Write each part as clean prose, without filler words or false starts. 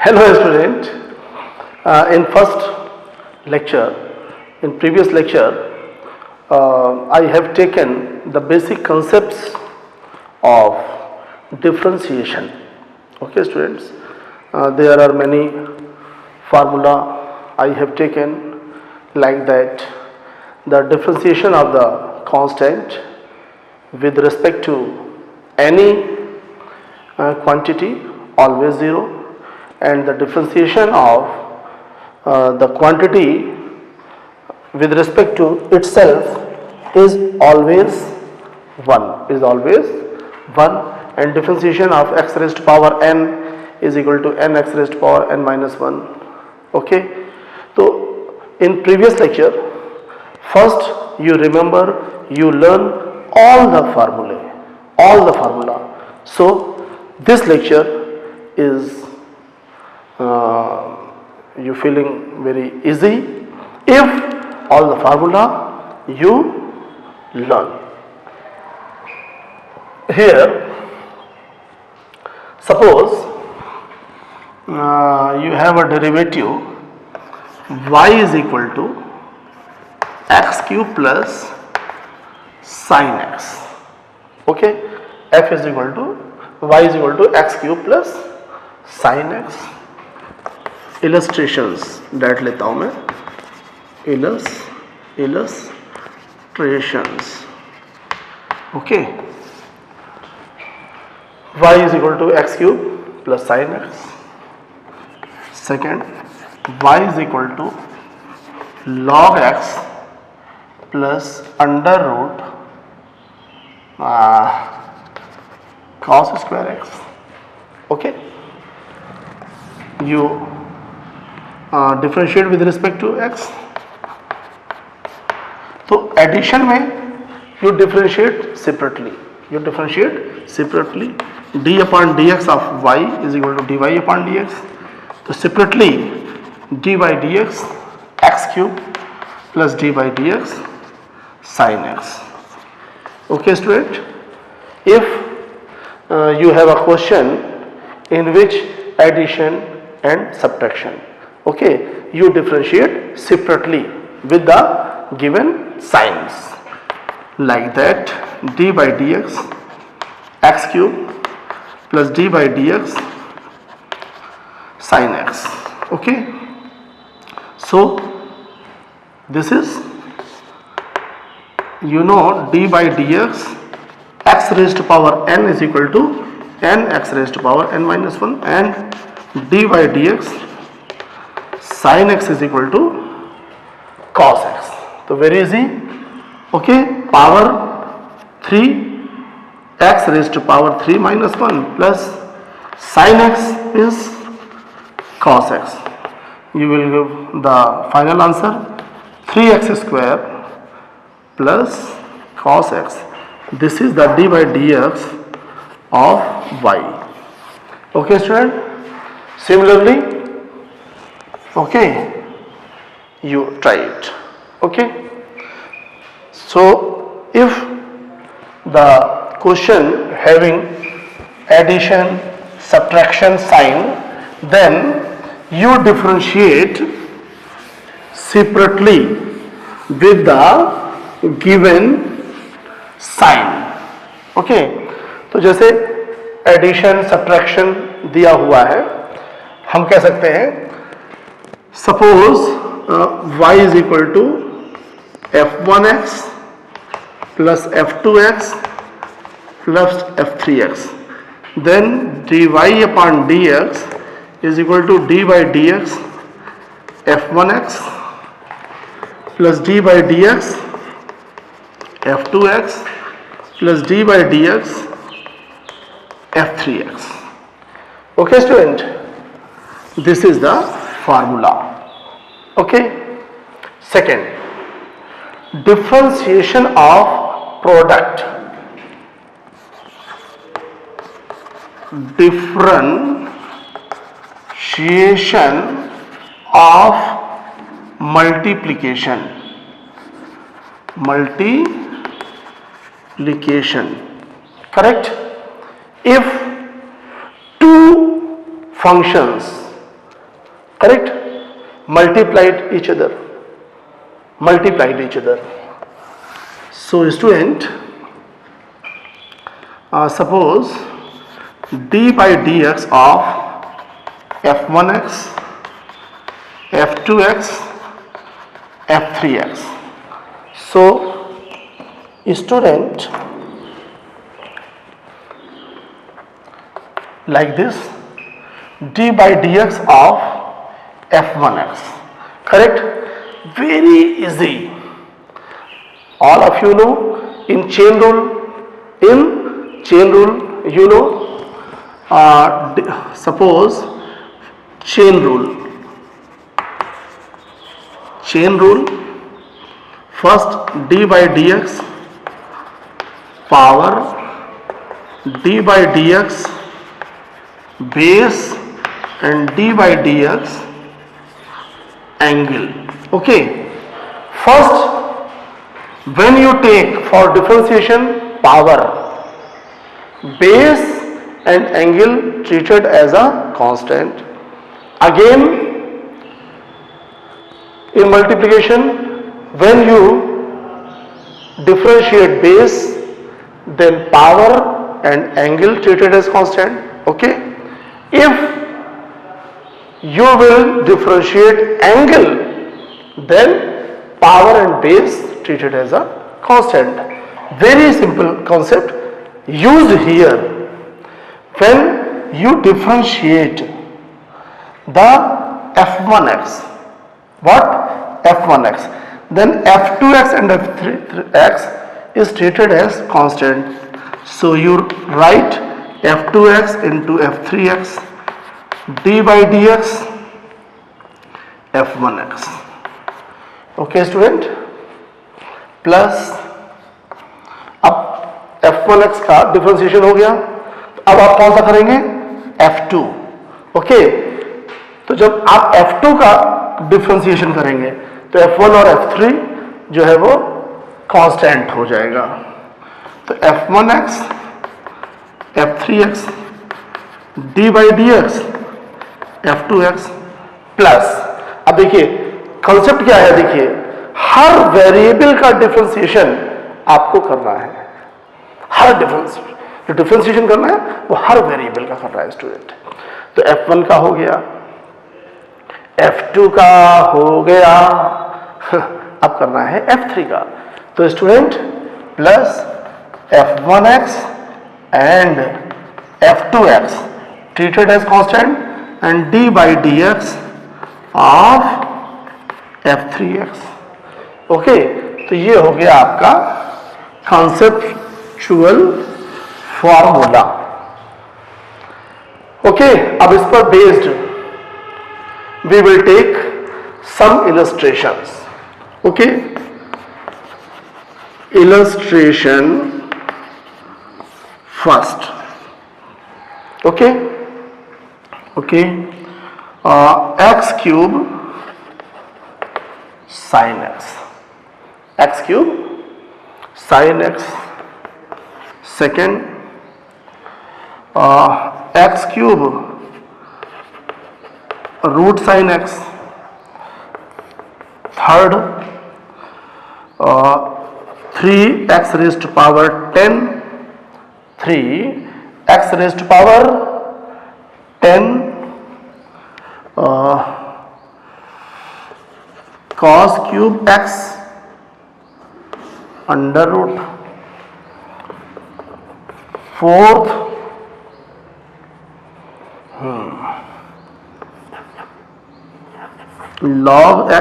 Hello student. In first lecture, in previous lecture, I have taken the basic concepts of differentiation. Okay students, there are many formula I have taken like that. The differentiation of the constant with respect to any quantity always 0, and the differentiation of the quantity with respect to itself is always 1, and differentiation of x raised to power n is equal to n x raised to power n minus 1. Okay, so in previous lecture, first you remember, you learn all the formula. So this lecture is you feeling very easy if all the formula you learn. Here suppose you have a derivative y is equal to x cube plus sin x. Okay, f is equal to y is equal to x cube plus sin x. Illustrations डेट लेता हूं मैं, illustrations. Okay, y is equal to x cube plus sine x. Second, y is equal to log x plus under root cos square x. Okay, you differentiate with respect to x. तो addition में you differentiate separately, d upon d x of y is equal to d y upon d x. तो separately d by d x x cube plus D by d x sine x. Okay student, if you have a question in which addition and subtraction, okay, you differentiate separately with the given signs like that. D by dx x cube plus d by dx sin x. Okay, so this is, you know, d by dx x raised to power n is equal to n x raised to power n minus 1, and d by dx sin x is equal to cos x. तो very easy. Okay, power 3 x raised to power 3 minus 1 plus sin x is cos x. You will give the final answer 3x square plus cos x. This is the d by dx of y. Okay student, similarly, okay, you try it. Okay, so if the question having addition subtraction sign, then you differentiate separately with the given sign. Okay, तो जैसे addition subtraction दिया हुआ है, हम कह सकते हैं suppose y is equal to f1x plus f2x plus f3x, then dy upon dx is equal to d by dx f1x plus d by dx f2x plus d by dx f3x. Okay student, this is the formula. Okay, second, differentiation of product. Differentiation of multiplication. Correct? If two functions correct? Multiplied each other. So student, suppose d by dx of f1x, f2x, f3x. So student, like this, d by dx of f1x, correct? Very easy. All of you know in chain rule, you know, suppose chain rule, first d by dx power d by dx base and d by dx angle. Okay, first when you take for differentiation power, base and angle treated as a constant. Again in multiplication, when you differentiate base, then power and angle treated as constant. Okay, if you will differentiate angle, then power and base treated as a constant. Very simple concept used here. When you differentiate the f1x, what? f1x, then f2x and f3x is treated as constant. So you write f2x into f3x d by dx f1x. Okay student, plus अब f1x का differentiation हो गया, अब आप कौन सा करेंगे? f2. Okay, तो जब आप f2 का डिफरेंशिएशन करेंगे तो f1 और f3 जो है वो कांस्टेंट हो जाएगा. तो f1x f3x d by dx f2x plus, अब देखिए कंसेप्ट क्या है, देखिए हर वेरिएबल का डिफरेंशिएशन आपको करना है. हर डिफरेंशिएशन करना है वो हर वेरिएबल का कर रहा है स्टूडेंट. तो f1 का हो गया, f2 का हो गया, अब करना है f3 का. तो student plus f1x and f2x treated as constant and d by dx of f3x. Okay, तो ये हो गया आपका कॉन्सेप्चुअल फॉर्मूला. ओके, अब इस पर based we will take some illustrations. Okay, illustration first. Okay, x cube sin x cube sin x. Second, x cube root sin x. Third, 3x raised to power 10, 3x raised to power 10 cos cube x under root. Fourth, log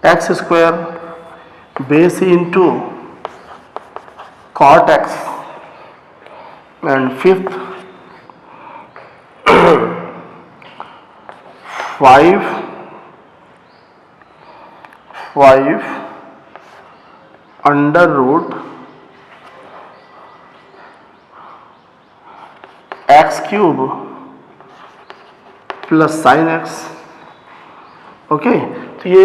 x square base into cot x. And fifth, 5 under root x cube plus sine x. Okay, तो ये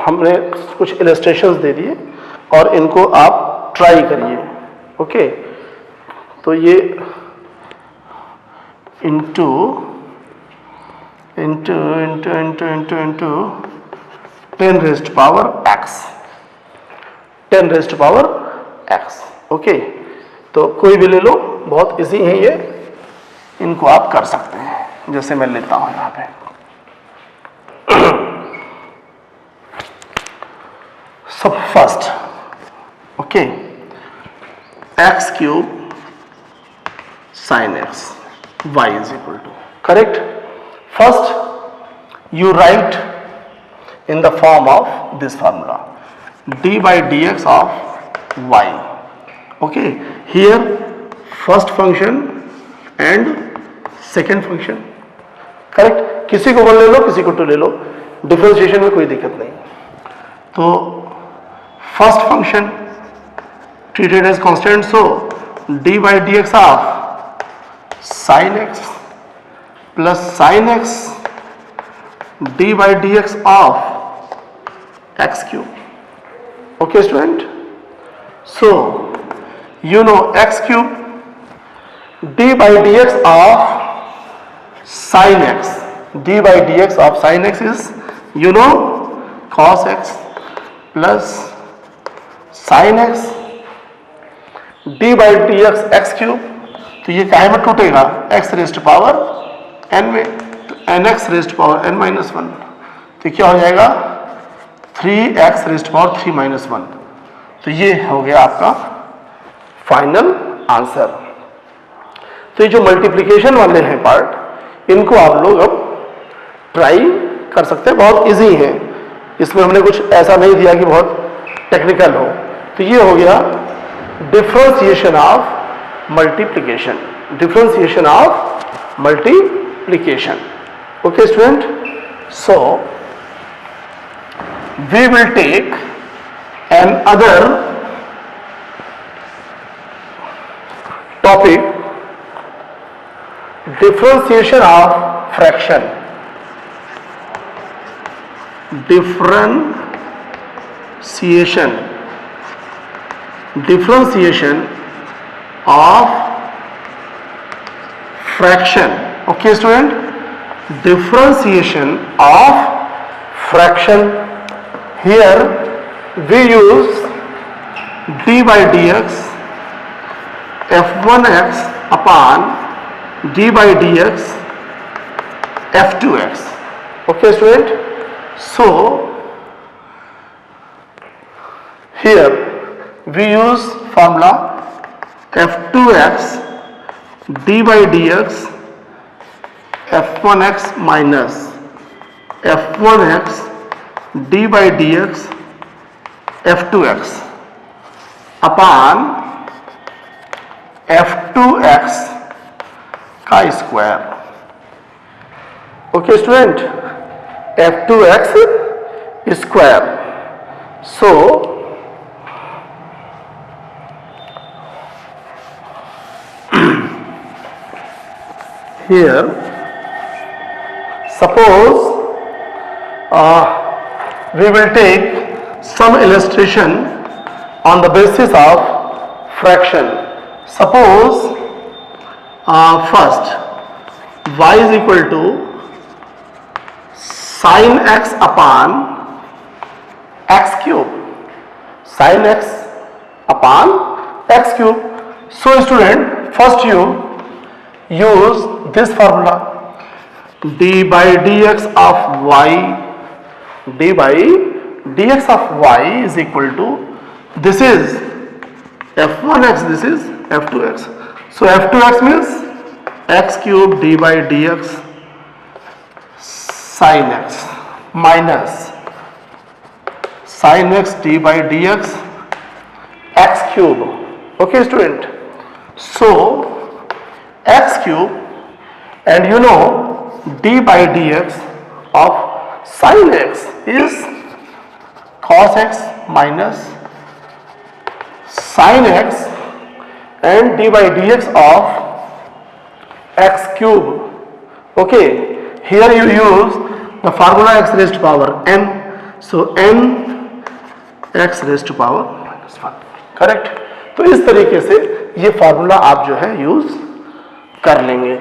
हमने कुछ illustrations दे दिए और इनको आप try करिए. Okay, तो ये into 10 raised to power x, 10 raised to power x। Okay, तो कोई भी ले लो, बहुत इजी है ये, इनको आप कर सकते हैं। जैसे मैं लेता हूं यहां पे सब first, okay, x cube sine x y is equal to, correct. First you write in the form of this formula d by dx of y, okay, here first function and second function, correct। किसी को one ले लो, किसी को to ले लो, differentiation में कोई दिक्कत नहीं। तो first function treated as constant, so d by dx of sin x plus sin x d by dx of x cube, okay student। So you know x cube d by dx of sin x, d by dx of sin x is, you know, cos x plus sin x d by dx x cube। तो ये काहे में टूटेगा, x raise to power n में, तो nx raise to power n minus 1, तो क्या हो जाएगा 3x rays to power 3 minus 1। तो ये हो गया आपका फाइनल आंसर। तो ये जो मल्टीप्लिकेशन वाले हैं पार्ट, इनको आप लोग अब ट्राई कर सकते हैं, बहुत इजी है, इसमें हमने कुछ ऐसा नहीं दिया कि बहुत टेक्निकल हो। तो ये हो गया differentiation of multiplication, differentiation of multiplication, okay student. So we will take another topic, differentiation of fraction, differentiation of fraction, okay student, differentiation of fraction। Here we use d by dx f1x upon d by dx f2x, okay student। So here we use formula f2x d by dx f1x minus f1x d by dx f2x upon f2x का square, okay student, f2x square. So here suppose we will take some illustration on the basis of fraction। Suppose first y is equal to sin x upon x cube, sin x upon x cube। So student, first you use this formula, d by dx of y, d by dx of y is equal to, this is f1x, this is f2x। So f2x means x cube d by dx sin x minus sin x d by dx x cube, okay student। So x cube, and you know d by dx of sin x is cos x minus sin x, and d by dx of x cube, okay। Here you use the formula x raised to power n, so n x raised to power minus 1, correct. तो इस तरीके से ये formula आप जो है use कर लेंगे।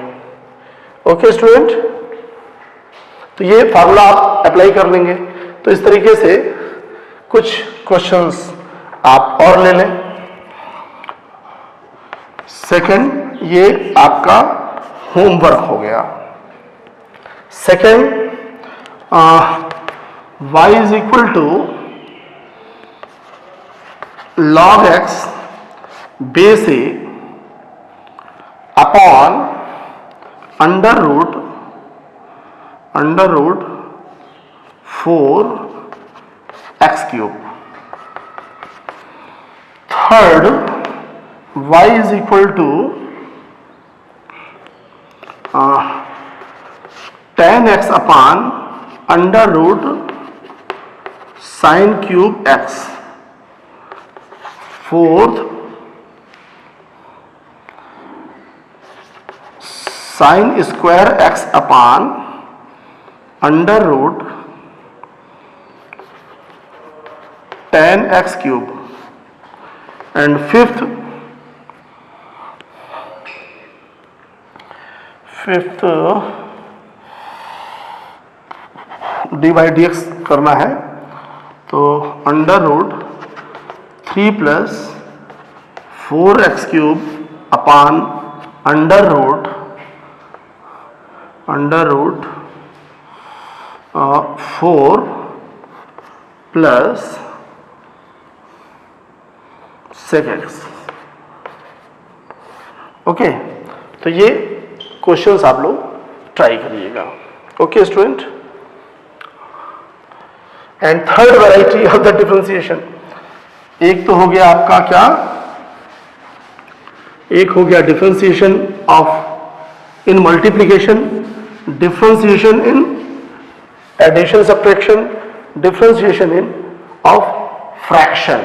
ओके स्टूडेंट, तो ये फार्मूला आप अप्लाई कर लेंगे। तो इस तरीके से कुछ क्वेश्चंस आप और ले लें। सेकंड, ये आपका होमवर्क हो गया। Second, y is equal to log x base a upon under root 4x cube. Third, y is equal to 10x upon under root sine cube x। Fourth, sine square x upon under root 10x cube. And fifth d by d x करना है, तो under root 3 plus 4x cube upon under root 4 plus 6x। Okay, तो ये questions आप लोग try करिएगा। Okay student, and third variety of the differentiation, एक तो हो गया आपका क्या, एक हो गया differentiation of in multiplication, differentiation in addition subtraction, differentiation in of fraction.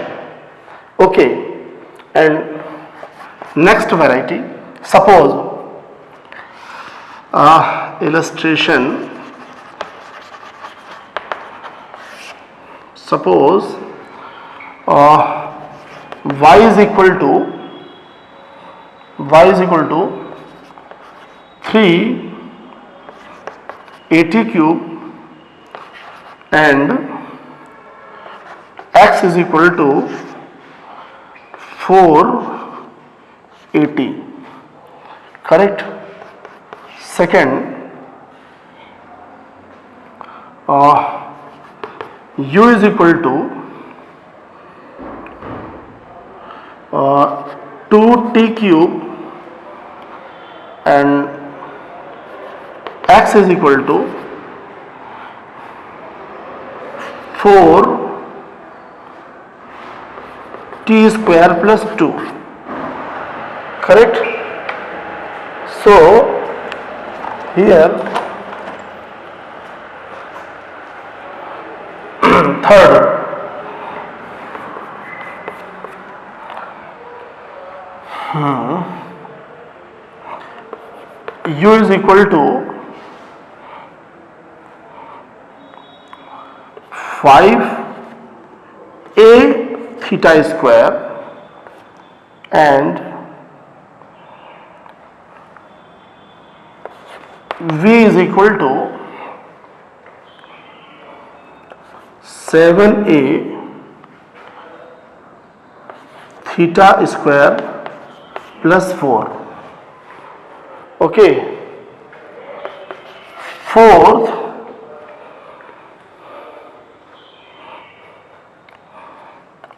Okay, and next variety, suppose illustration, suppose y is equal to 380 cube and x is equal to 480, correct? Second, u is equal to 2t cube and x is equal to 4t square plus 2, correct? So here third, u is equal to 5a theta square and v is equal to 7a theta square plus 4. Okay. Fourth,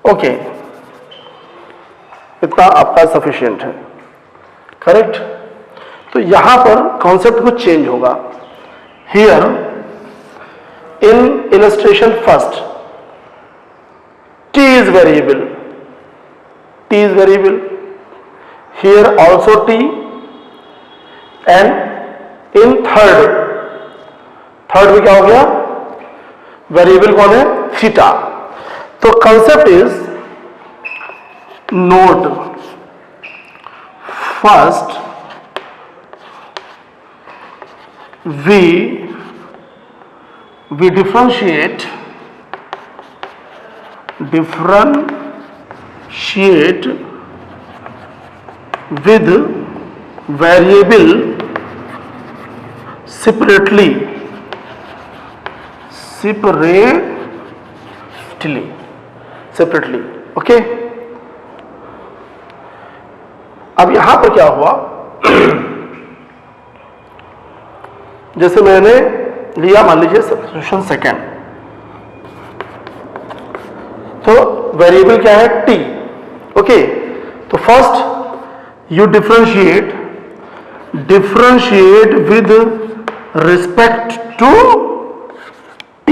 okay, इतना आपका sufficient है, correct? तो यहां पर concept कुछ change होगा। Here in illustration first t is variable, here also t, and in third में क्या हो गया, वेरिएबल कौन है, थीटा। तो concept is node first we differentiate with variable separately okay. अब यहां पर क्या हुआ, जैसे मैंने लिया मान लीजिए सब्स्टिट्यूशन सेकेंड, तो वेरिएबल क्या है t, ओके। तो first you differentiate with respect to t,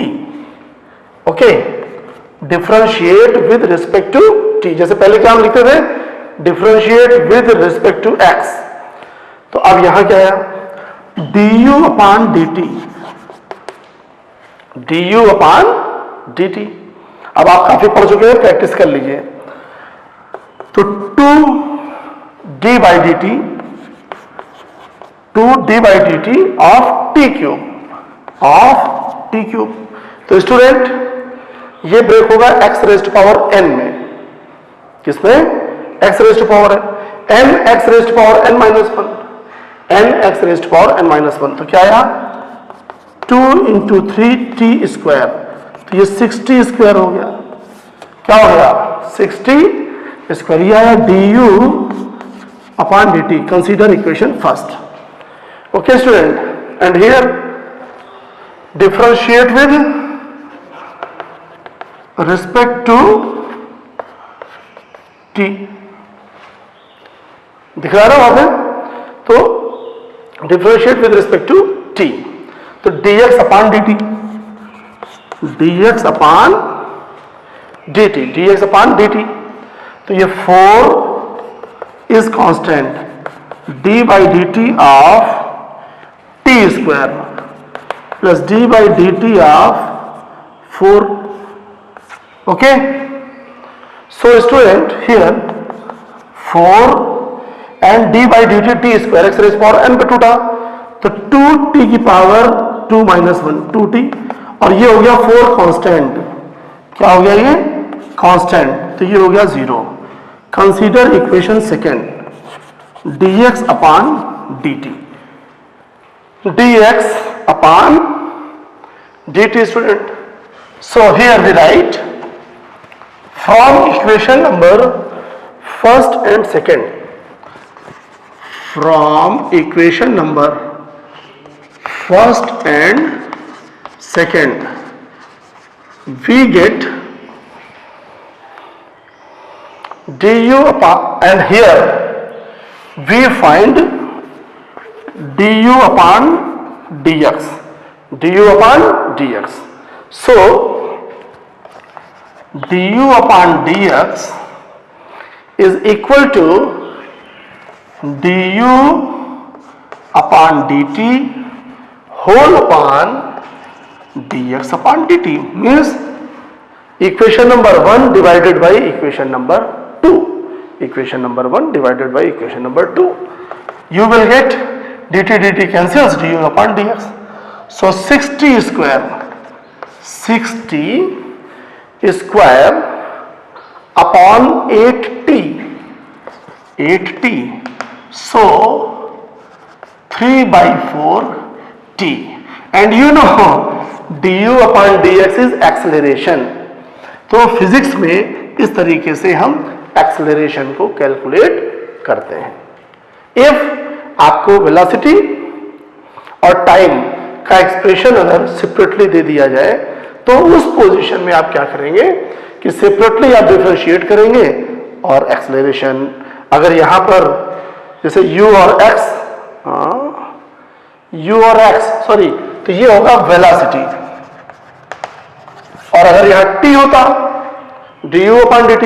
okay. Differentiate with respect to t, जैसे पहले क्या हम लिखते थे, differentiate with respect to x। तो अब यहां क्या है, du अपॉन dt। अब आप काफी पढ़ चुके हैं, प्रैक्टिस कर लीजिए। तो 2d by dt of t cube. तो स्टूडेंट ये ब्रेक होगा x रेज़्ड पावर n में, किसमें, x raised power n, x raised power n minus 1, n x raised power n minus 1। तो क्या आया, 2 इंटू 3t स्क्वायर, तो ये 60 स्क्वायर हो गया। क्या हो गया, 60 स्क्वायर। ये आया du अपॉन dt। Consider equation first, okay student. And here differentiate with respect to t, दिख रहा है वहां पे। तो differentiate with respect to t, तो dx अपॉन dt, तो ये 4 is constant, d by dt of t square plus d by dt of 4, okay. So student here 4 and d by dt t square x raise power n पे टूटा, तो 2t की power 2 minus 1 2t, और ये हो गया 4 constant. क्या हो गया, ये कांस्टेंट, तो ये हो गया 0। Consider equation second, dx upon dt student. So here we write from equation number first and second, from equation number first and second, we get du upon, and here we find du upon dx, so du upon dx is equal to du upon dt whole upon dx upon dt, means equation number 1 divided by equation number 2, you will get dt cancels, du upon dx, so 60 square upon 8t, so 3 by 4t, and you know du upon dx is acceleration। तो physics में इस तरीके से हम acceleration को calculate करते हैं। If आपको वेलोसिटी और टाइम का एक्सप्रेशन अगर सेपरेटली दे दिया जाए, तो उस पोजीशन में आप क्या करेंगे कि सेपरेटली आप डिफरेंशिएट करेंगे, और एक्सेलरेशन अगर यहां पर जैसे u और x सॉरी, तो ये होगा वेलोसिटी, और अगर यहां t होता du अपॉन dt,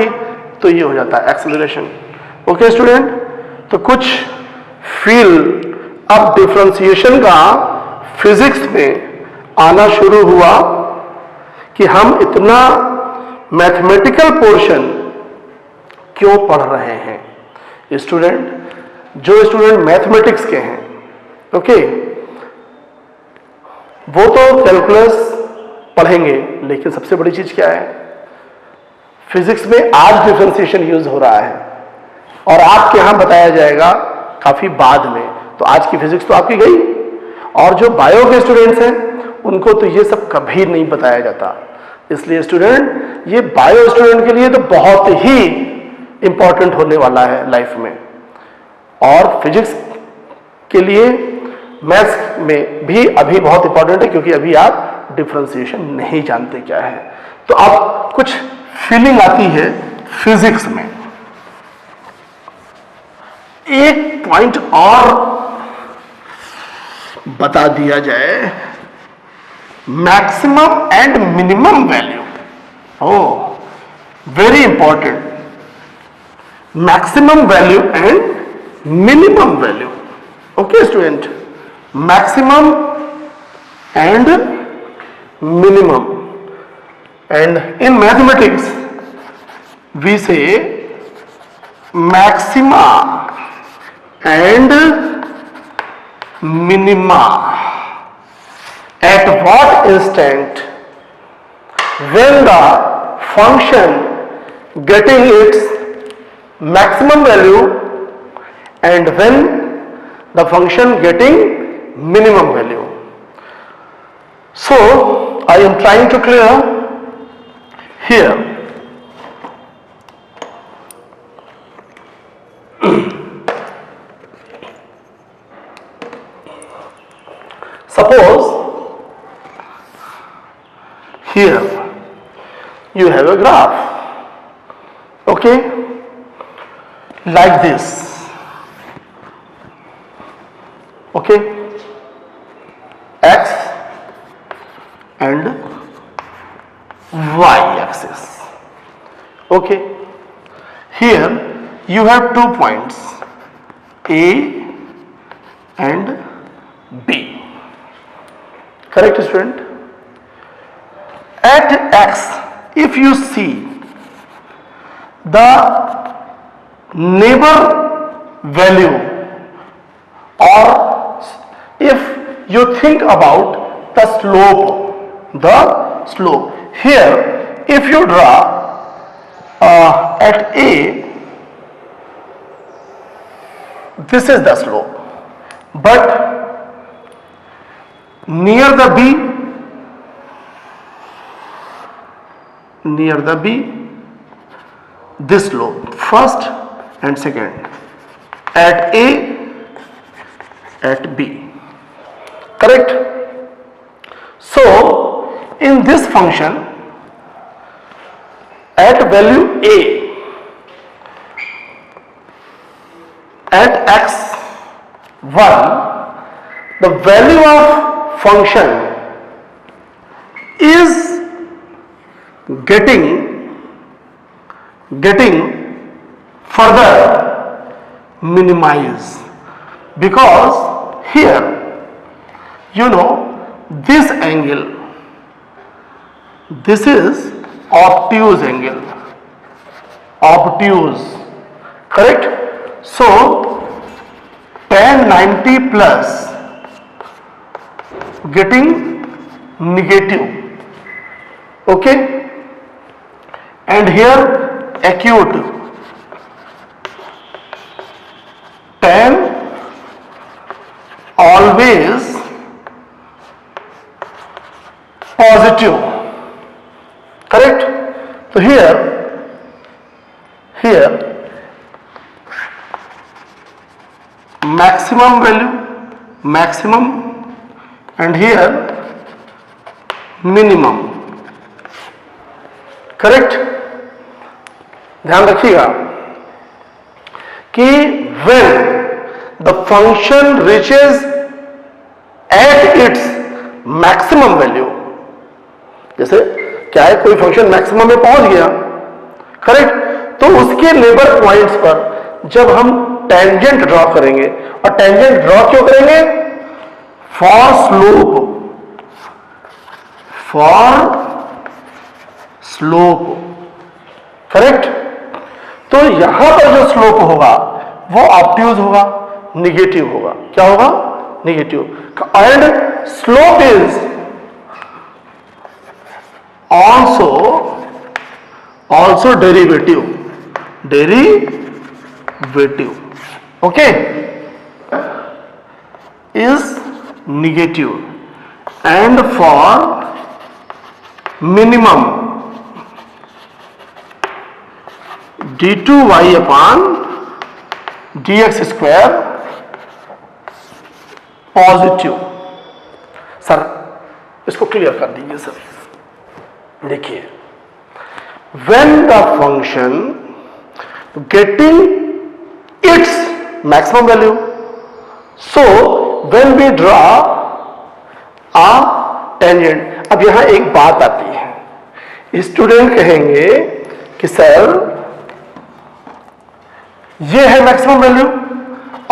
तो ये हो जाता है एक्सेलरेशन, ओके स्टूडेंट। तो कुछ फील अब डिफरेंशिएशन का फिजिक्स में आना शुरू हुआ कि हम इतना मैथमेटिकल पोर्शन क्यों पढ़ रहे हैं। स्टूडेंट, जो स्टूडेंट मैथमेटिक्स के हैं, ओके, वो तो कैलकुलस पढ़ेंगे, लेकिन सबसे बड़ी चीज क्या है, फिजिक्स में आज डिफरेंशिएशन यूज हो रहा है, और आपके यहां बताया जाएगा काफी बाद में। तो आज की फिजिक्स तो आपकी गई, और जो बायो के स्टूडेंट्स हैं उनको तो ये सब कभी नहीं बताया जाता। इसलिए स्टूडेंट, ये बायो स्टूडेंट के लिए तो बहुत ही इंपॉर्टेंट होने वाला है लाइफ में, और फिजिक्स के लिए मैथ्स में भी अभी बहुत इंपॉर्टेंट है, क्योंकि अभी आप डिफरेंशिएशन नहीं जानते क्या है। तो अब कुछ फीलिंग आती है फिजिक्स में। एक पॉइंट और बता दिया जाए, maximum and minimum value. Oh, very important, maximum value and minimum value. Okay student, maximum and minimum, and in mathematics we say maxima and minima. At what instant, when the function getting its maximum value and when the function getting minimum value. So I am trying to clear here. Suppose here you have a graph, okay, like this, okay, x and y axis. Okay, here you have 2 points A and B. Correct student? At x, if you see the neighbor value, or if you think about the slope, here if you draw at A, this is the slope, but near the B, this slope, first and second, at A, at B. Correct? So in this function, at value A, at x1, the value of function is getting further minimized, because here you know this angle, this is obtuse angle, obtuse, correct? So tan 90 plus getting negative, okay, and here acute, tan always positive, correct? So here maximum value, maximum, and here minimum, correct? ध्यान रखिएगा कि when the function reaches at its maximum value, जैसे क्या है, कोई function maximum में पहुंच गया, करेक्ट, तो उसके नेबर पॉइंट्स पर जब हम टेंजेंट ड्रॉ करेंगे, और टेंजेंट ड्रॉ क्यों करेंगे? For slope, correct. तो यहां पर जो स्लोप होगा वो ऑब्ट्यूज होगा, निगेटिव होगा। क्या होगा? Negative. And slope is also derivative, okay, is negative, and for minimum d2y upon dx square positive. Sir इसको क्लियर कर दीजिए सर। देखिए, when the function getting its maximum value, so when we draw a tangent। अब यहां एक बात आती है, स्टूडेंट कहेंगे कि सर ये है मैक्सिमम वैल्यू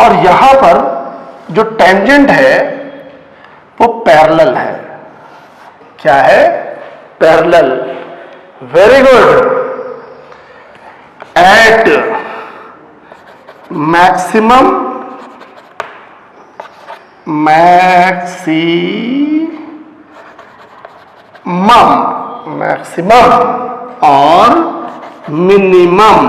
और यहां पर जो टेंजेंट है वो पैरेलल है। क्या है? Parallel. Very good. At maximum और minimum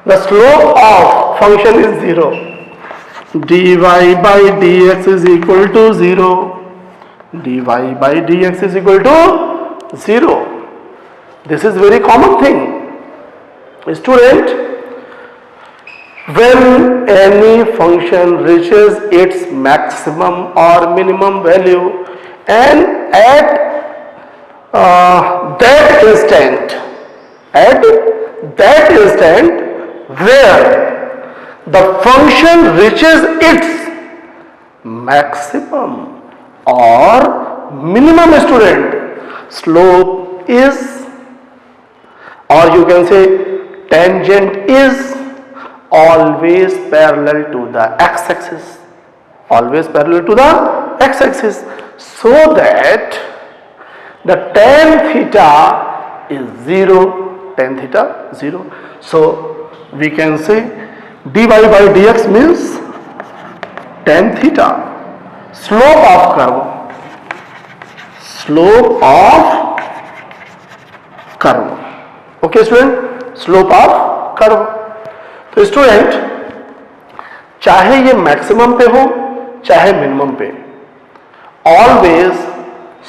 the slope of function is 0. dy by dx is equal to 0. dy by dx is equal to 0. This is very common thing. Student, when any function reaches its maximum or minimum value, and at that instant where the function reaches its maximum or minimum, student, slope is, or you can say tangent is always parallel to the x-axis, always parallel to the x-axis, so that the tan theta is 0, tan theta 0. So we can say dy by dx means tan theta, slope of curve, okay student, slope of curve। तो student, चाहे ये maximum पे हो चाहे minimum पे, always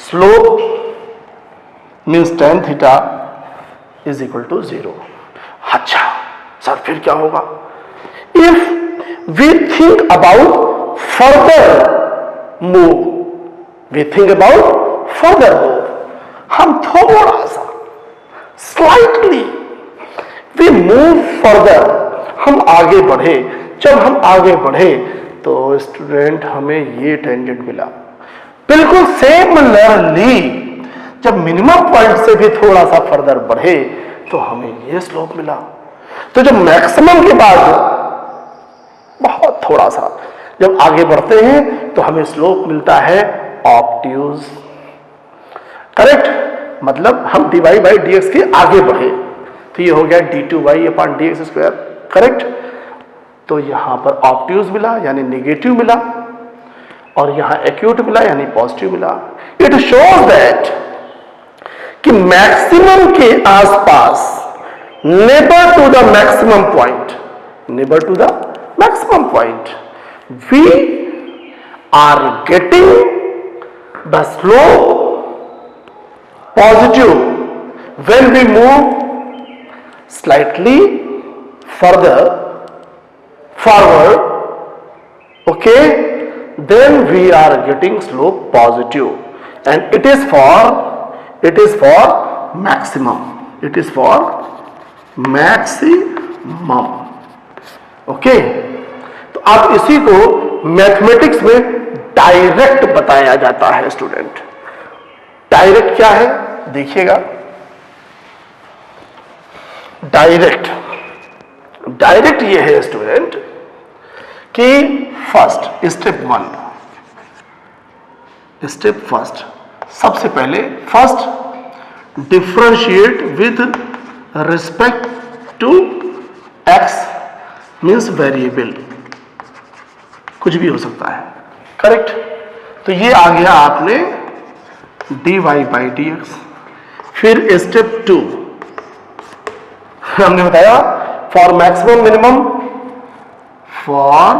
slope means tan theta is equal to 0। अच्छा sir, फिर क्या होगा? If we think about further move, हम थोड़ा सा स्लाइटली वी मूव फर्दर, हम आगे बढ़े। जब हम आगे बढ़े तो स्टूडेंट हमें ये टेंजेंट मिला। बिल्कुल सिमिलरली जब मिनिमम पॉइंट से भी थोड़ा सा फर्दर बढ़े तो हमें ये स्लोप मिला। तो जब मैक्सिमम के बाद बहुत थोड़ा सा जब आगे बढ़ते हैं तो हमें स्लोप मिलता है ऑब्ट्यूज। करेक्ट? मतलब हम dy बाई dx के आगे बढ़े तो ये हो गया d2y upon dx square. Correct? तो यहां पर ऑब्ट्यूज मिला यानी नेगेटिव मिला और यहां एक्यूट मिला यानी पॉजिटिव मिला। इट शोज दैट कि मैक्सिमम के आसपास, neighbour to the maximum point, we are getting the slope positive when we move slightly forward, okay, then we are getting slope positive, and it is for maximum, okay। तो अब इसी को mathematics में direct बताया जाता है student. Direct क्या है देखिएगा। डायरेक्ट ये है स्टूडेंट कि स्टेप फर्स्ट, सबसे पहले differentiate with respect to x means variable, कुछ भी हो सकता है। करेक्ट? तो ये आ गया आपने dy बाई dx। फिर स्टेप 2 हमने बताया for maximum minimum for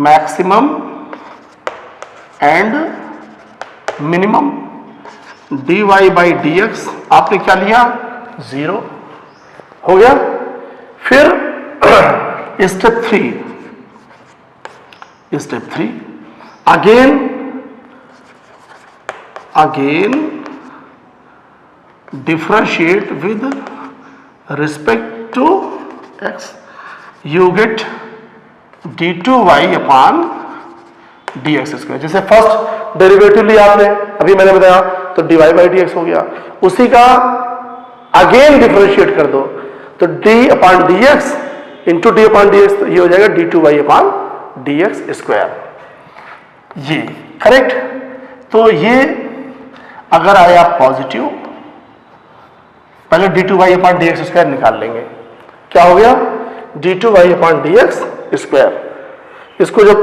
maximum and minimum dy by dx आपने क्या लिया 0 हो गया। फिर step 3 again differentiate with respect to x, you get d2y upon dx square. जैसे फर्स्ट डेरिवेटिव लिया आपने, अभी मैंने बताया, तो dy बाई dx हो गया, उसी का अगेन डिफरेंशिएट कर दो तो d upon dx into D upon dx, तो ये हो जाएगा d2y अपॉन dx स्क्वायर। ये करेक्ट। तो ये अगर आया पॉजिटिव, पहले d2y अपॉन dx स्क्वायर निकाल लेंगे, क्या हो गया d2y अपॉन dx स्क्वायर। इसको जब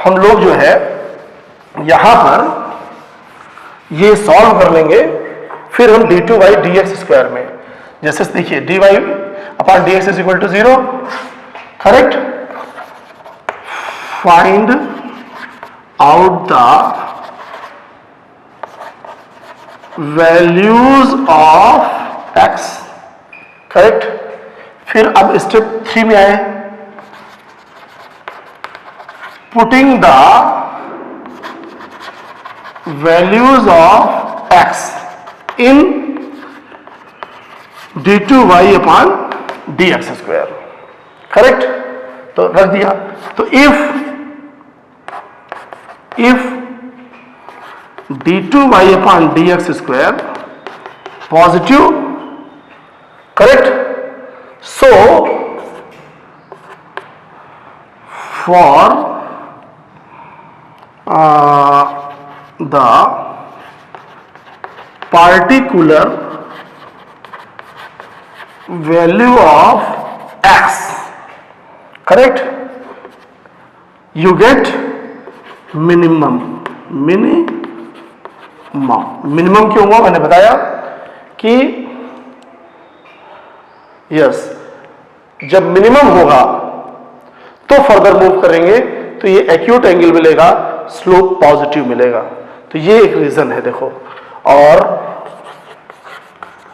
हम लोग जो है यहां पर ये सॉल्व कर लेंगे, फिर हम d2y dx स्क्वायर में, जैसे देखिए dy upon dx is equal to 0, correct. Find out the values of x, correct. फिर अब स्टेप 3 में आए, putting the values of x in d2y upon dx square, correct. तो रख दिया। तो if d2y upon dx square positive, correct, so for the particular value of x, correct, you get minimum क्यों हुआ मैंने बताया कि यस, जब मिनिमम होगा तो फर्दर मूव करेंगे तो ये एक्यूट एंगल मिलेगा, स्लोप पॉजिटिव मिलेगा। तो ये एक रीजन है, देखो। और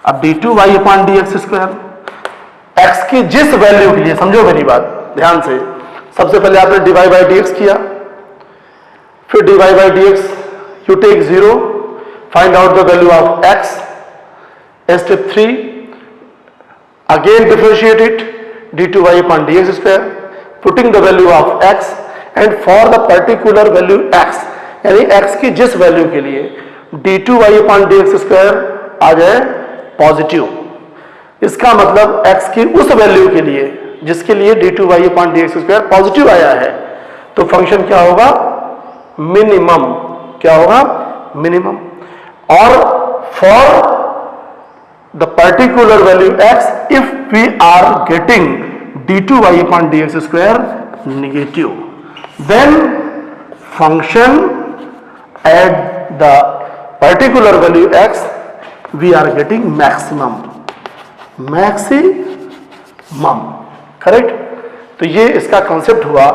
अब d2y upon dx square, x की जिस वैल्यू के लिए, समझो मेरी बात ध्यान से, सबसे पहले आपने dy बाई dx किया, फिर dy by dx you take 0, find out the value of x। Step 3 again differentiate it, d2y upon dx square, putting the value of x and for the particular value x, यानी x की जिस value के लिए d2y upon dx square आ जाए positive, इसका मतलब x की उस वैल्यू के लिए जिसके लिए d2y upon dx square positive आया है, तो फंक्शन क्या होगा मिनिमम, क्या होगा मिनिमम। और for the particular value x, if we are getting d2y upon dx square negative, then function at the particular value x we are getting maximum, correct. तो ये इसका कॉन्सेप्ट हुआ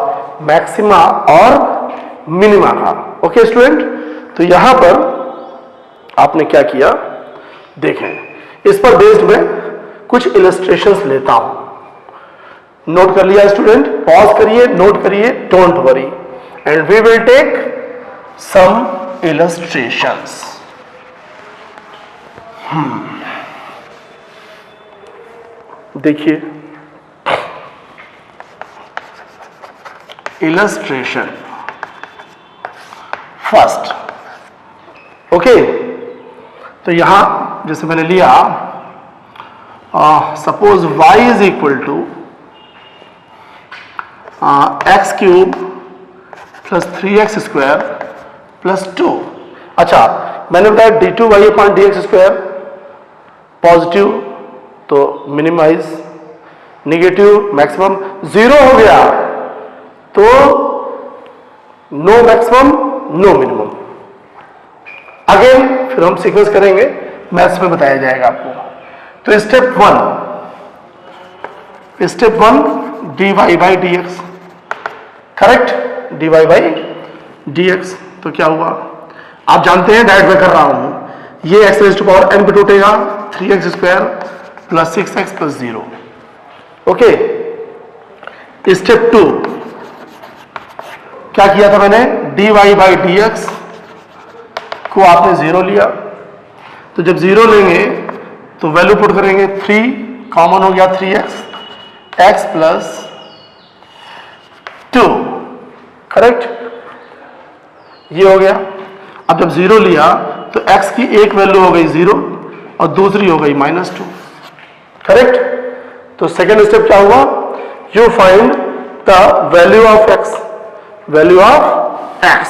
मैक्सिमा और मिनिमा का। Okay student, तो यहां पर आपने क्या किया देखें, इस पर बेस्ड में कुछ इलस्ट्रेशंस लेता हूं। नोट कर लिया स्टूडेंट, पॉज करिए, नोट करिए, don't worry, and we will take some illustrations. देखिए इलस्ट्रेशन फर्स्ट, ओके। तो यहां जैसे मैंने लिया, suppose y is equal to x cube plus 3x square plus 2। अच्छा, मैंने बताया d2y upon dx square positive तो मिनिमाइज, नेगेटिव मैक्सिमम, 0 हो गया तो no maximum no minimum. Again फिर हम सीक्वेंस करेंगे, मैथ्स में बताया जाएगा आपको। तो step 1 dy by d x, correct, dy by d x. तो क्या हुआ, आप जानते हैं, डायरेक्ट मैं कर रहा हूं, ये x raise to power n पे टूटेगा, 3x square plus 6x plus 0। Okay, step 2 क्या किया था मैंने, dy बाई डी एक्स को आपने 0 लिया, तो जब 0 लेंगे तो वैल्यू पुट करेंगे, 3 कॉमन हो गया, 3x, x प्लस 2, करेक्ट, ये हो गया। अब जब 0 लिया तो x की एक वैल्यू हो गई 0 और दूसरी हो गई -2, करेक्ट। तो सेकेंड स्टेप क्या हुआ, you find the value of x, value of x।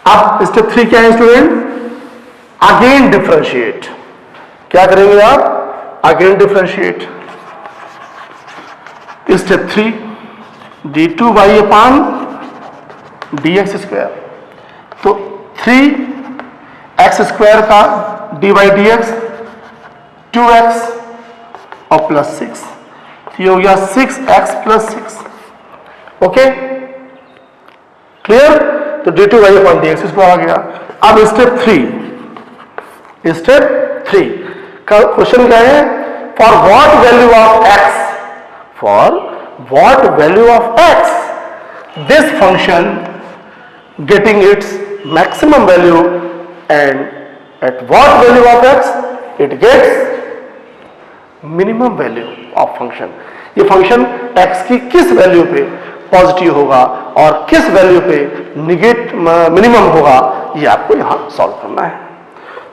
अब स्टेप 3 क्या है स्टूडेंट, अगेन डिफरेंशिएट। क्या करेंगे आप, again differentiate. Step 3 d2 by upon d x square, तो 3x स्क्वायर का D by d x 2x और प्लस 6, ये हो गया 6x प्लस 6। Okay, clear. तो d2 by upon d x square आ गया। अब स्टेप 3 का क्वेश्चन क्या है, for what value of x, for what value of x this function getting its maximum value, and at what value of x it gets minimum value of function। ये function x की किस value पे positive होगा और किस value पे minimum होगा, ये आपको यहां सॉल्व करना है।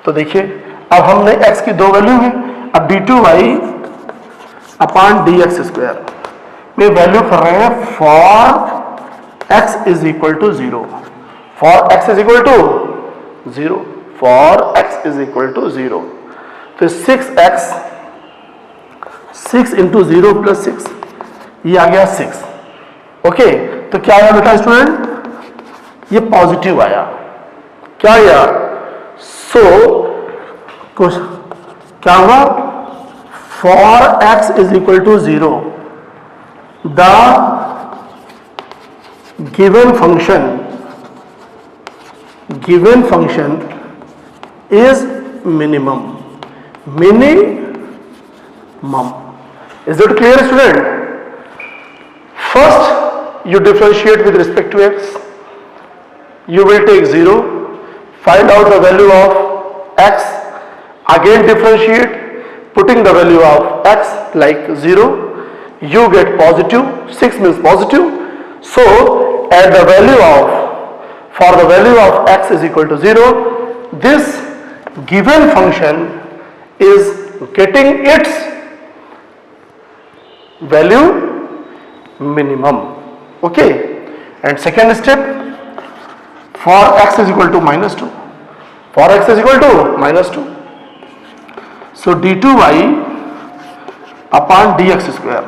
तो देखिए, अब हमने x की दो वैल्यू है, अब d2y upon d x square में वैल्यू कर रहे हैं for x is equal to 0, for x is equal to 0, for x is equal to 0, तो 6x, 6 इंटू 0 प्लस 6, ये आ गया 6। ओके, तो क्या आया बेटा स्टूडेंट, ये पॉजिटिव आया, क्या आया, सो कुछ क्या हुआ, for x is equal to 0 the given function is minimum। Is it clear student? First you differentiate with respect to x, you will take 0, find out the value of x, again differentiate, putting the value of x like 0, you get positive, 6 means positive, so at the value of, for the value of x is equal to 0, this given function is getting its value minimum। Okay, and second step, for x is equal to -2, for x is equal to -2, so d2y upon dx square,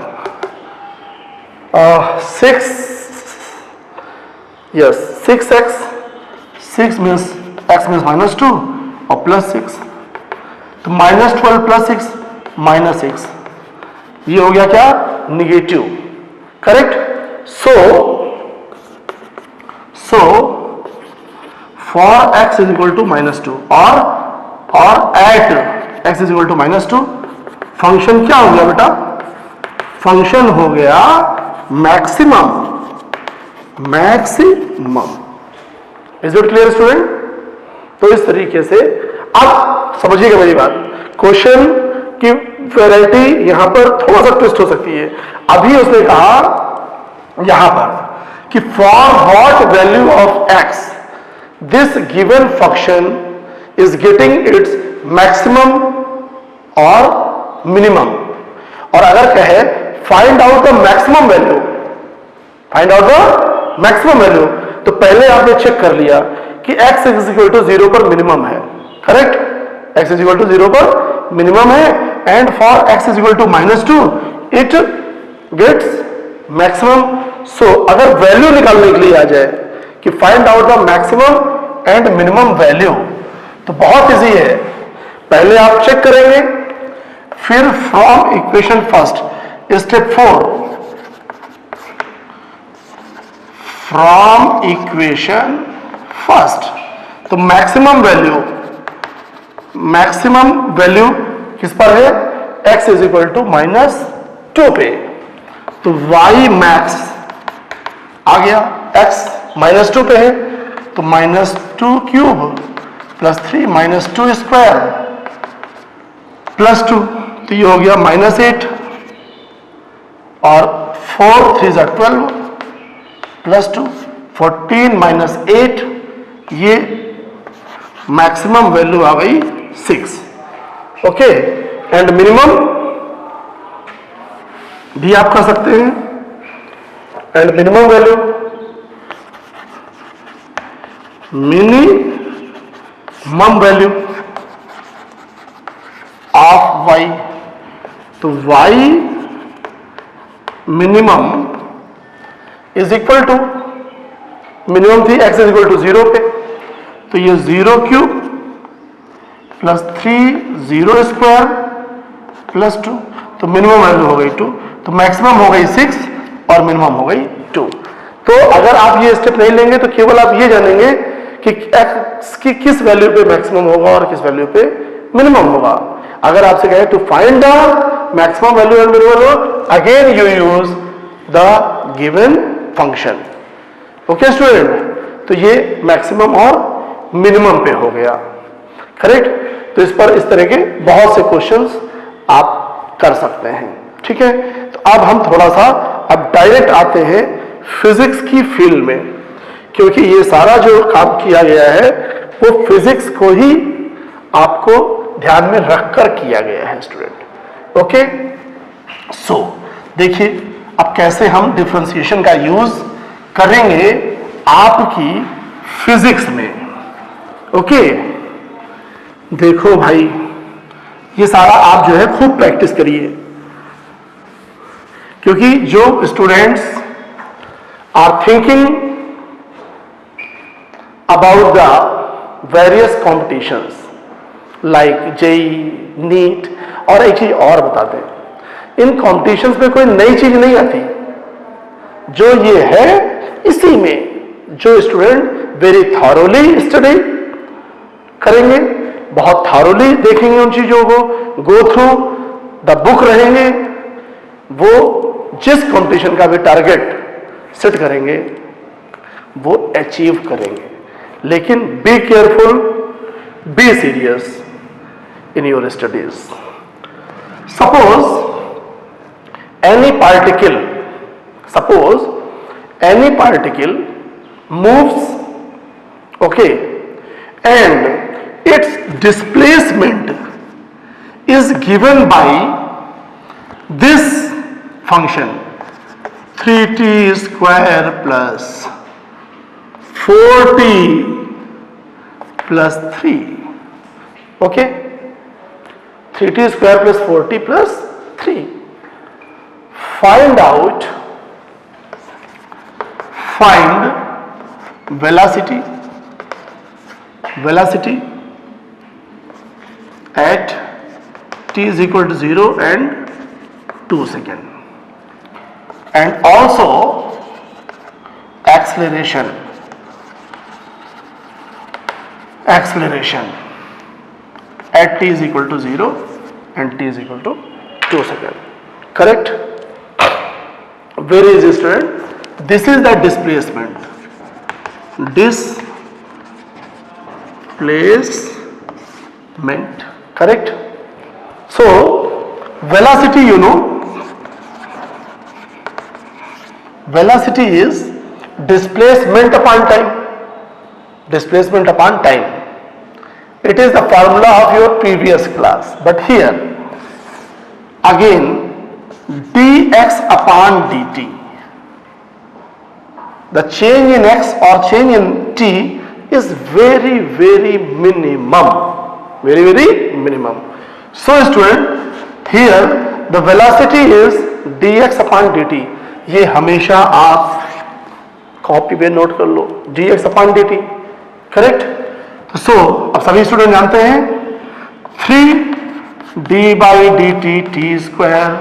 6x, 6 means x means -2 और plus 6, तो -12 plus 6 -6, ये हो गया क्या, negative, correct. So for x is equal to -2 और at x is equal to -2 function क्या हो गया बेटा, फंक्शन हो गया maximum. Is it clear student? तो इस तरीके से अब समझिएगा मेरी बात, क्वेश्चन की वैरायटी यहां पर थोड़ा सा ट्विस्ट हो सकती है। अभी उसने कहा यहां पर कि for what value of x this given function is getting its maximum और मिनिमम, और अगर कहे find out the maximum value, find out the maximum value, तो पहले आपने चेक कर लिया कि x इज इक्वल टू 0 पर मिनिमम है, correct, x is equal to 0 पर मिनिमम है, and for x is equal to -2 it gets maximum. So अगर वैल्यू निकालने के लिए आ जाए कि find out the maximum and minimum value, तो बहुत इजी है, पहले आप चेक करेंगे, फिर from equation first step 4 from equation first. तो मैक्सिमम वैल्यू किस पर है? x इज इक्वल टू -2 पे। तो y मैक्स आ गया, x -2 पे है तो -2 क्यूब प्लस 3 -2 स्क्वायर प्लस 2, तो ये हो गया -8 और 4 3 = 12 प्लस 2 14 -8, ये मैक्सिमम वैल्यू आ गई 6। ओके, एंड मिनिमम भी आप कर सकते हैं। And minimum value of y, तो y minimum is equal to, minimum थी x इज इक्वल टू 0 पे, तो ये 0 क्यूब प्लस 3 0 स्क्वायर प्लस 2, तो मिनिमम वैल्यू हो गई 2, तो मैक्सिमम हो गई 6 और मिनिमम हो गई 2। तो अगर आप ये स्टेप नहीं लेंगे तो केवल आप ये जानेंगे कि x की किस वैल्यू पे मैक्सिमम होगा और किस वैल्यू पे मिनिमम होगा। अगर आपसे कहें to find the maximum value and minimum, again you use the given function. Okay student, तो ये मैक्सिमम और मिनिमम पे हो गया, करेक्ट। तो इस पर इस तरह के बहुत से क्वेश्चंस आप कर सकते हैं, ठीक है। तो अब हम थोड़ा सा अब डायरेक्ट आते हैं फिजिक्स की फील्ड में, क्योंकि ये सारा जो काम किया गया है वो फिजिक्स को ही आपको ध्यान में रखकर किया गया है स्टूडेंट। ओके, सो देखिए अब कैसे हम डिफरेंशिएशन का यूज करेंगे आपकी फिजिक्स में। ओके, देखो भाई ये सारा आप जो है खूब प्रैक्टिस करिए, क्योंकि जो students are thinking about the various competitions like JEE, NEET, और एक चीज और बताते हैं, इन कॉम्पिटिशंस में कोई नई चीज नहीं आती, जो ये है इसी में जो स्टूडेंट वेरी थॉरोली स्टडी करेंगे, बहुत थॉरोली देखेंगे उन चीजों को, गो थ्रू द बुक रहेंगे, वो जिस कंपटीशन का भी टारगेट सेट करेंगे वो अचीव करेंगे। लेकिन be careful, be serious in your studies. Suppose any particle moves, okay, and its displacement is given by this function 3t square plus 4t plus 3, okay, 3t square plus 4t plus 3. Find velocity at t is equal to 0 and 2 seconds, and also acceleration at t is equal to 0 and t is equal to 2 seconds. Correct? Where is it, student? This is the displacement. Correct? So velocity, you know, velocity is displacement upon time. It is the formula of your previous class, but here again dx upon dt, the change in x or change in t is very minimum, so student, here the velocity is dx upon dt. ये हमेशा आप copy पे note कर लो, dx upon dt, correct. सो अब सभी student जानते हैं 3d by dt t square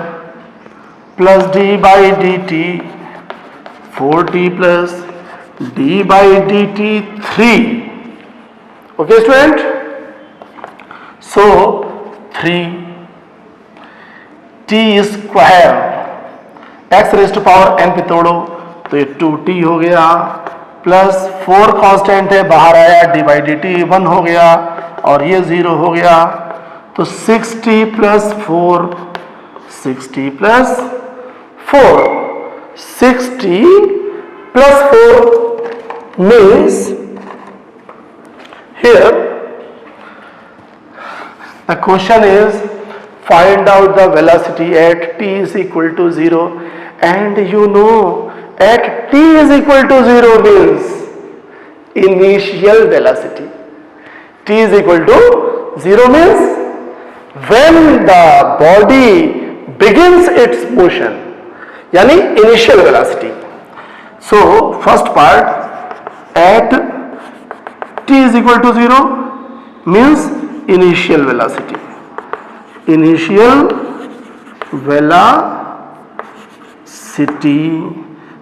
plus d by dt 4t plus d by d t 3. Okay student, so 3 t square x raise to power n पे तोड़ो तो ये 2t हो गया, प्लस 4 कांस्टेंट है बाहर आया, डी बाई डी टी 1 हो गया और ये 0 हो गया, तो 6t plus 4, 6t plus 4, 6t plus 4 means here the question is find out the velocity at t is equal to 0, and you know at t is equal to 0 means initial velocity. T is equal to 0 means when the body begins its motion, yani initial velocity. So first part at t is equal to 0 means initial velocity. Initial velocity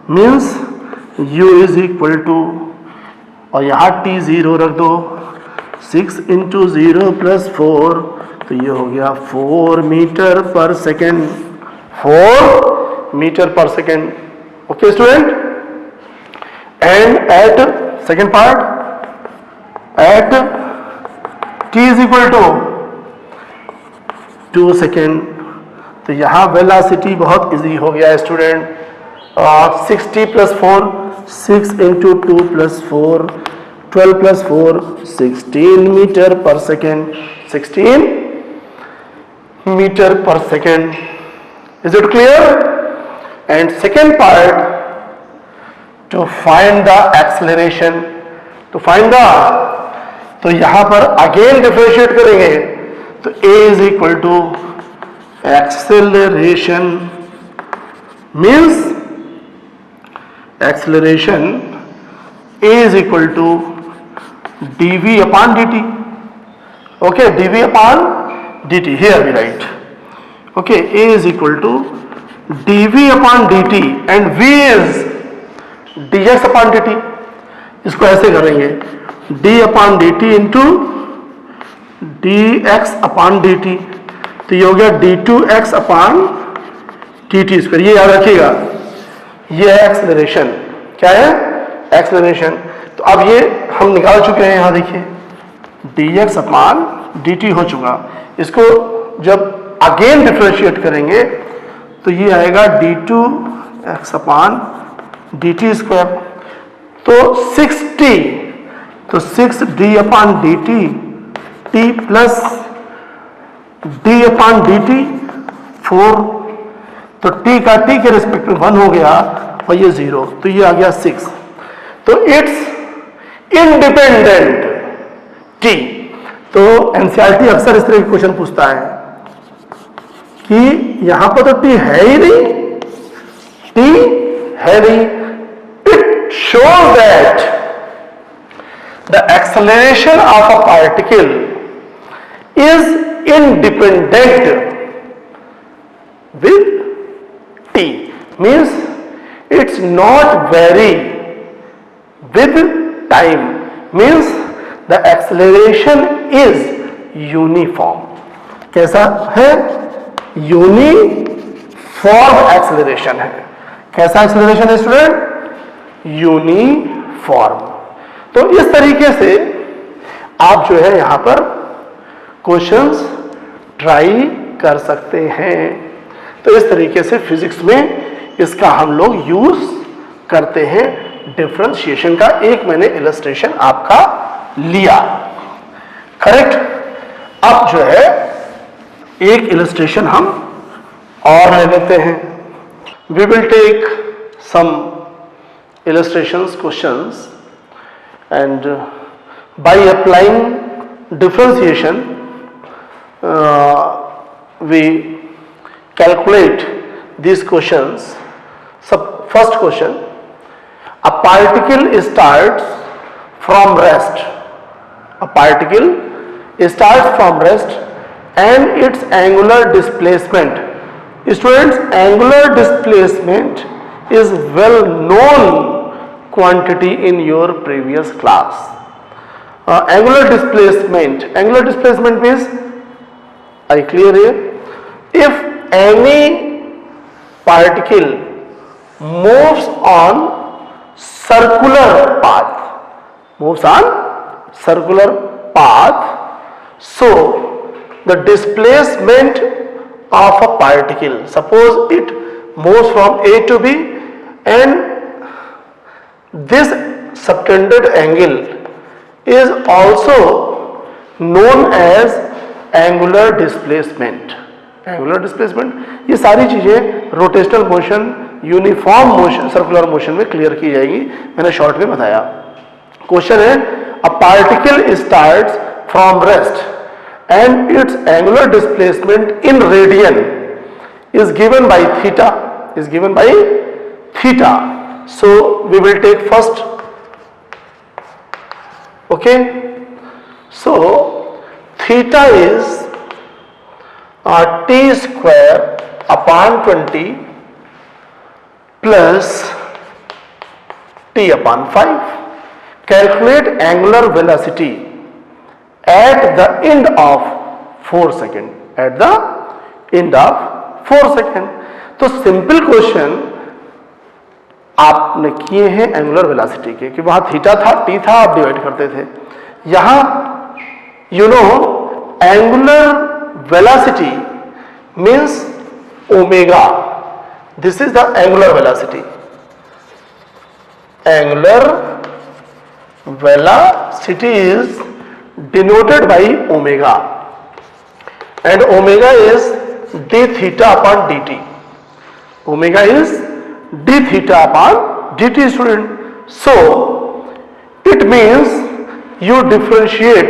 means u is equal to, और यहाँ t 0 रख दो, 6 into 0 plus 4 तो ये हो गया 4 metre per second, 4 metre per second. Okay student, and at second part at t is equal to 2 second, तो यहाँ वेलोसिटी बहुत इजी हो गया student. 6t plus 4, 6 into 2 plus 4, 12 plus 4, 16 metre per second, 16 metre per second. Is it clear? And second part to find the acceleration, to find the, तो यहां पर again differentiate करेंगे तो a is equal to acceleration means acceleration a is equal to dv upon dt. Okay, dv upon dt, here we write. Okay, a is equal to dv upon dt and v is dx upon dt. इसको ऐसे करेंगे d upon D T into D x upon D T, तो ये हो गया d2x upon T T square. ये याद रखिएगा, ये है एक्सेलरेशन. क्या है? एक्सेलरेशन. तो अब ये हम निकाल चुके हैं, यहाँ देखिए dx अपॉन dt हो चुका. इसको जब अगेन डिफरेंशिएट करेंगे तो ये आएगा d2x अपॉन dt स्क्वायर. तो 6t, तो 6d upon dt t plus d upon dt 4, तो t का t के रिस्पेक्ट में 1 हो गया और ये 0, तो ये आ गया 6. तो इट्स इंडिपेंडेंट t. तो एनसीईआरटी अक्सर इस तरह के क्वेश्चन पूछता है कि यहां पर तो t है ही नहीं, t है नहीं. Shows that the acceleration of a particle is independent with t, means it's not vary with time, means the acceleration is uniform. कैसा है? यूनिफॉर्म एक्सेलरेशन है. कैसा एक्सेलरेशन है स्टूडेंट? यूनिफॉर्म. तो इस तरीके से आप जो है यहां पर क्वेश्चंस ट्राई कर सकते हैं. तो इस तरीके से फिजिक्स में इसका हम लोग यूज करते हैं. डिफरेंशिएशन का एक मैंने इलस्ट्रेशन आपका लिया, करेक्ट. अब जो है एक इलस्ट्रेशन हम और ले लेते हैं. We will take some illustrations, questions, and by applying differentiation we calculate these questions. So first question, a particle starts from rest, a particle starts from rest and its angular displacement, students, angular displacement is well known quantity in your previous class. Angular displacement means, are you clear here? If any particle moves on circular path, so the displacement of a particle, suppose it moves from A to B, and this subtended angle is also known as angular displacement. ये सारी चीजें rotational motion, uniform motion, circular motion में clear की जाएगी, मैंने short में बताया. Question है, a particle starts from rest and its angular displacement in radian is given by theta, so we will take first. Okay, so theta is t square upon 20 plus t upon 5. Calculate angular velocity at the end of 4 seconds. तो simple question आपने किए हैं angular velocity के, कि वहां theta था, T था, आप डिवाइड करते थे. यहां angular velocity means omega. This is the angular velocity. Angular velocity is denoted by omega, and omega is d theta upon dt. Omega is d theta upon dt, student. So it means you differentiate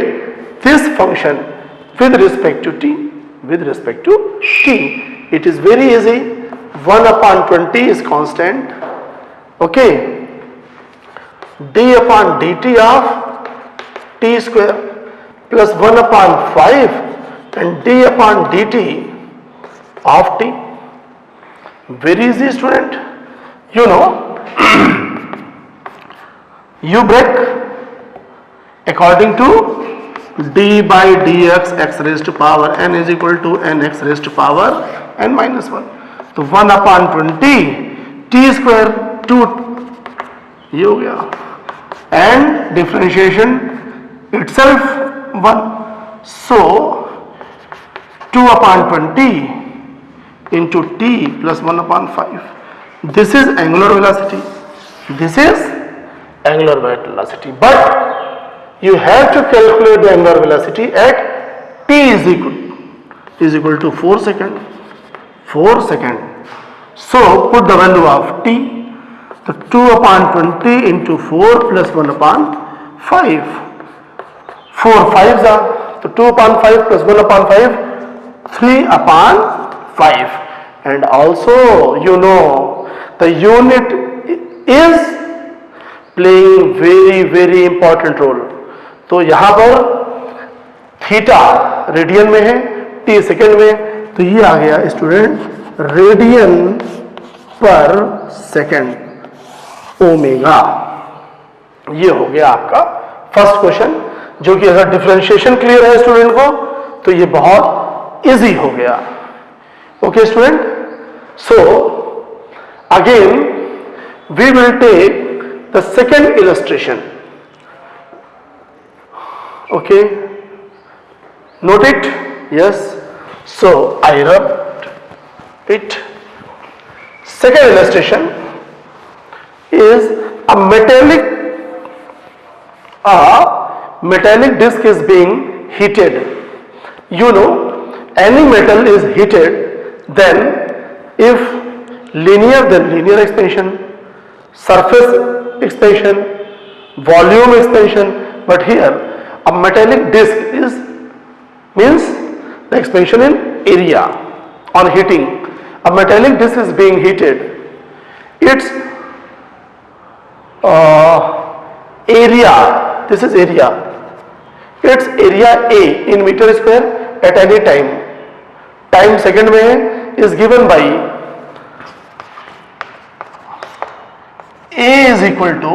this function with respect to t. It is very easy. 1 upon 20 is constant. Okay, d upon dt of t square plus 1 upon 5 and d upon dt of t. Very easy, student. You break according to d by dx x raised to power n is equal to nx raised to power n minus 1. तो 1 upon 20 t square 2 ये हो गया, and differentiation itself 1. So 2 upon 20 into t plus 1 upon 5. This is angular velocity. But you have to calculate the angular velocity at t is equal to 4 seconds. So put the value of t. So 2 upon 20 into 4 plus 1 upon 5. 4 5s are, so 2 upon 5 plus 1 upon 5, 3 upon 5. And also the unit is playing very important role. तो यहाँ पर theta radian में है, T second में, तो ये आ गया student radian पर सेकेंड ओमेगा. ये हो गया आपका फर्स्ट क्वेश्चन, जो कि अगर डिफरेंशिएशन क्लियर है स्टूडेंट को तो ये बहुत इजी हो गया. Okay student, so again we will take the second illustration. Okay, note it. Yes, so I rubbed it. Second illustration is a metallic disc is being heated. Any metal is heated, then if linear expansion, surface expansion, volume expansion, but here a metallic disc means the expansion in area on heating. A metallic disc is being heated. Its area, this is area. Its area A in meter square at any time second में is given by a is equal to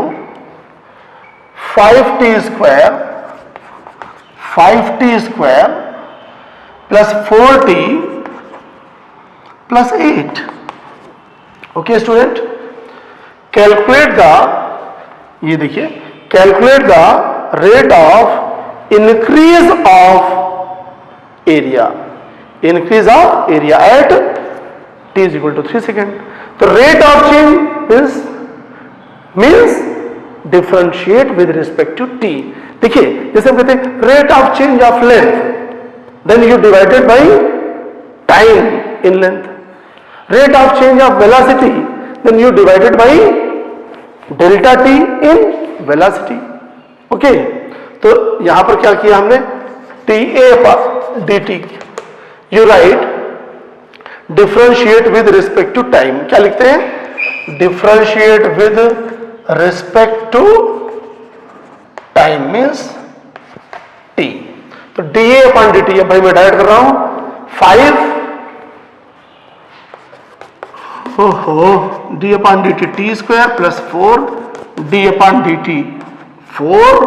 5t square plus 4t plus 8. Okay student, calculate the, ये देखिए, calculate the rate of increase of area at t is equal to 3 seconds. तो rate of change means differentiate with respect to t. देखिए, जैसे हम कहते हैं rate of change of length, then you divided by time in length. Rate of change of velocity, then you divided by delta t in velocity. Okay, तो यहां पर क्या किया हमने, ta dt, you write differentiate with respect to time. क्या लिखते हैं, differentiate with respect to time means t. तो da upon dt, अब भाई मैं डायरेक्ट कर रहा हूं 5 d upon dt t square plus 4 d upon dt 4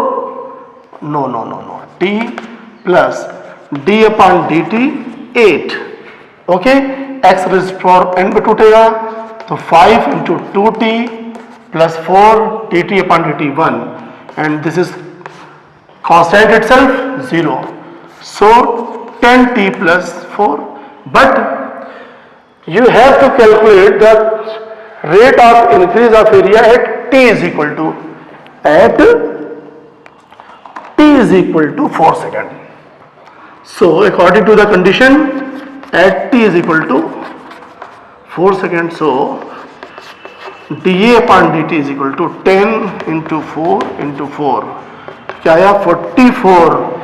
t plus d upon dt 8. Okay, x raise power n पे टूटेगा तो 5 into 2t plus 4 dt upon dt 1 and this is constant itself 0. So 10t plus 4, but you have to calculate the rate of increase of area at t is equal to 4 seconds. So according to the condition at t is equal to 4 seconds, so dA upon dt is equal to 10 into 4 into 4, क्या आया 44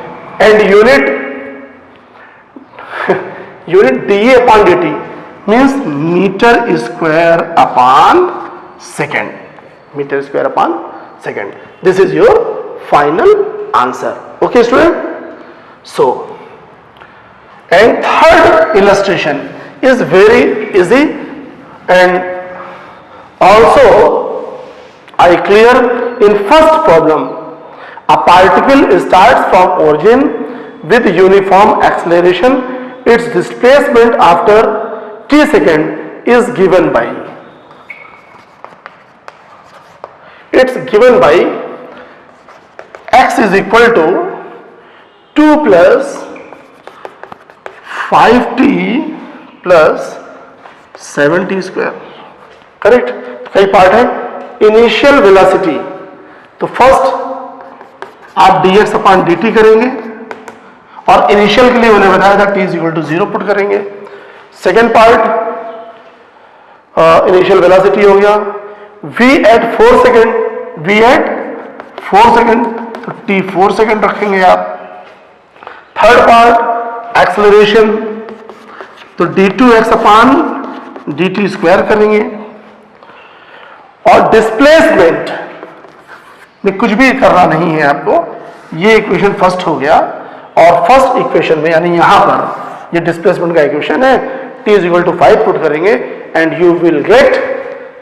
and unit dA upon dt means meter square upon second. Meter square upon second. This is your final answer. Okay student? So, and third illustration is very easy, and also I clear in first problem. A particle starts from origin with uniform acceleration. Its displacement after t second is given by, x is equal to 2 plus 5t plus 7t square. Correct, कई part है. Initial velocity, तो first आप dx upon dt करेंगे और initial के लिए मैंने बताया था t is equal to 0 put करेंगे. सेकेंड पार्ट इनिशियल वेलोसिटी हो गया v एट 4 सेकेंड, तो t 4 सेकेंड रखेंगे आप. थर्ड पार्ट एक्सेलरेशन, तो d2x अपॉन dt स्क्वायर करेंगे. और डिस्प्लेसमेंट में कुछ भी करना नहीं है आपको, ये इक्वेशन फर्स्ट हो गया. और फर्स्ट इक्वेशन में यानी यहां पर ये डिस्प्लेसमेंट का इक्वेशन है, t is equal to 5 put करेंगे and you will get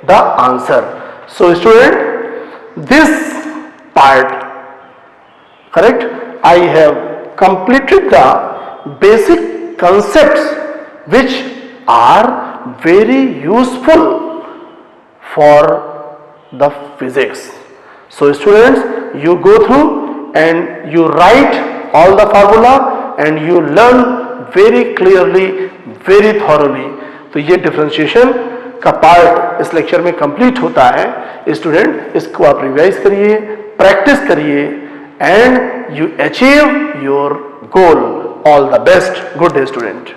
the answer. So student, this part correct, I have completed the basic concepts which are very useful for the physics. So students, you go through and you write all the formula and you learn very clearly, very thoroughly. तो ये differentiation का part इस lecture में complete होता है. Student, इसको आप revise करिए, प्रैक्टिस करिए and you achieve your goal. All the best. Good day student.